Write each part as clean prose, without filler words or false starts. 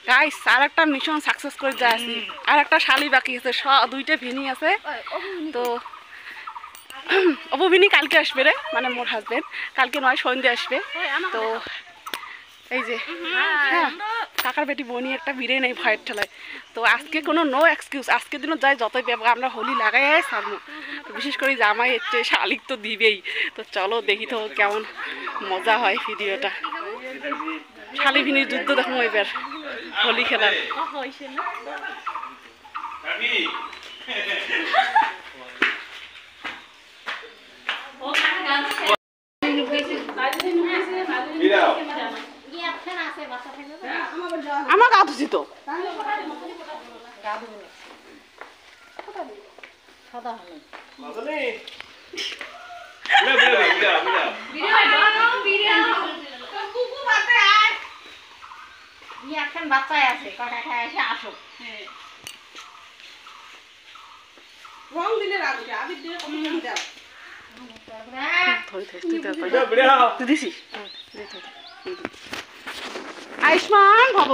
Guys আর একটা mission success করে যাচ্ছি, আর একটা শালি বাকি আছে, দুইটা ভিনি আছে। তো অপুভিনি কালকে আসবে রে, মানে মোর হাজবেন্ড কালকে নয় সন্ধ্যে আসবে। তো এই যে হ্যাঁ কাকার বেটি বনি একটা ভিড়ে নেই ভয়ের ঠেলায়। তো আজকে কোনো নো এক্সকিউজ, আজকের দিনও যাই যতই ব্যাপার আমরা হোলি লাগাই সারবো। তো বিশেষ করে জামাই হচ্ছে শালিক তো দিবেই। তো চলো দেখি তো কেমন মজা হয় ভিডিওটা। শালি ভিনির যুদ্ধ দেখো এবার হোলি খেলার। আমার গা ধুছি তো বাচ্চায় আছে কটা খায় এসে আসো রং দিলে রাখবে আবির দিয়ে কমিয়ে দাও আয়ুষ্মান ভাব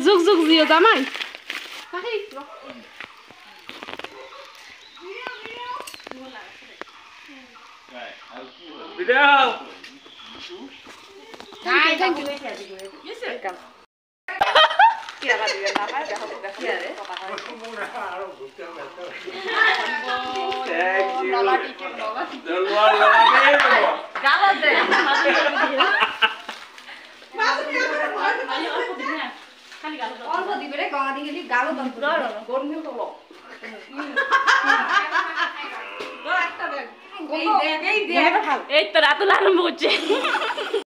যুগ যুগ জিও জামাই এই তো রাতুল আরম্ভ হচ্ছে।